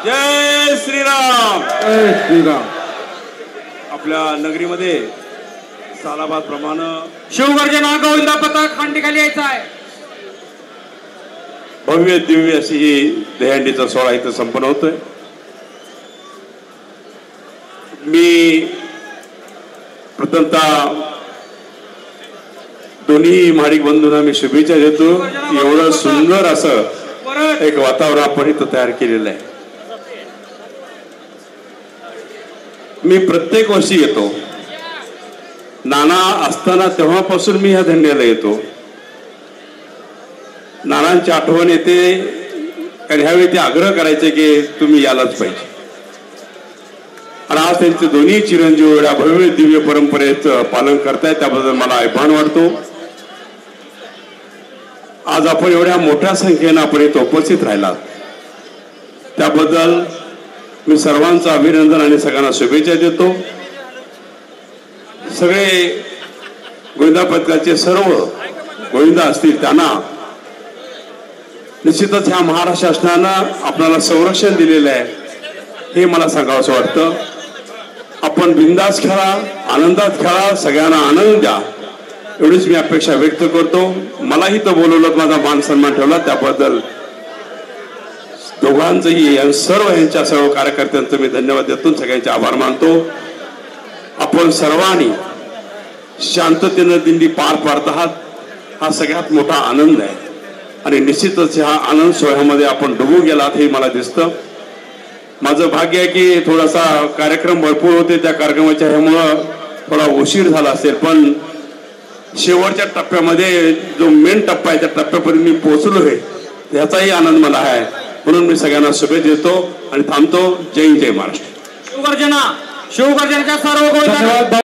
जय श्रीराम. जय श्रीराम. आपल्या नगरीमध्ये सालाबाद प्रमाणे शिवगर्जना गोविंदा पथक खांडीखाली यायचा आहे. भव्य दिव्य अशी ही दहीहंडीचा सोहळा इथं संपन्न होतोय. मी प्रथमतः दोन्ही महाडिक बंधूंना मी शुभेच्छा देतो. एवढं सुंदर असं एक वातावरण आपण इथं तयार केलेलं आहे. मी प्रत्येक वर्षी येतो. नाना असताना तेव्हापासून मी ह्या धंद्याला येतो. नानांची आठवण येते आणि ह्यावेळी ते आग्रह करायचे की तुम्ही यायलाच पाहिजे. आणि आज त्यांचे दोन्ही चिरंजीव एवढ्या भव्य दिव्य परंपरेचं पालन करतायत त्याबद्दल मला अभिमान वाटतो. आज आपण एवढ्या मोठ्या संख्येनं आपण इथं उपस्थित राहिलात त्याबद्दल मी सर्वांचं अभिनंदन आणि सगळ्यांना शुभेच्छा देतो. सगळे गोविंदा पथकाचे सर्व गोविंदा असतील त्यांना निश्चितच ह्या महाराष्ट्र शासनानं आपल्याला संरक्षण दिलेलं आहे हे मला सांगावंसं वाटतं. आपण बिंदास खेळा, आनंदात खेळा, सगळ्यांना आनंद द्या एवढीच मी अपेक्षा व्यक्त करतो. मलाही तर बोलवलं, माझा मान सन्मान ठेवला त्याबद्दल दोघांचंही सर्व कार्यकर्त्यांचं मी धन्यवाद देतो. सगळ्यांचे आभार मानतो. आपण सर्वांनी शांततेनं दिंडी पार पाडत आहात हा सगळ्यात मोठा आनंद आहे आणि निश्चितच ह्या आनंद सोहळ्यामध्ये आपण डुबून गेलात हे मला दिसतं. माझं भाग्य आहे की थोडासा कार्यक्रम भरपूर होते. त्या कार्यक्रमाच्या ह्यामुळं थोडा उशीर झाला असेल पण शेवटच्या टप्प्यामध्ये जो मेन टप्पा आहे त्या टप्प्यापर्यंत मी पोहोचलो आहे त्याचाही आनंद मला आहे. म्हणून मी सगळ्यांना शुभेच्छा देतो आणि थांबतो. जय जय महाराष्ट्र. शिवगर्जनाच्या सर्व गोविंदा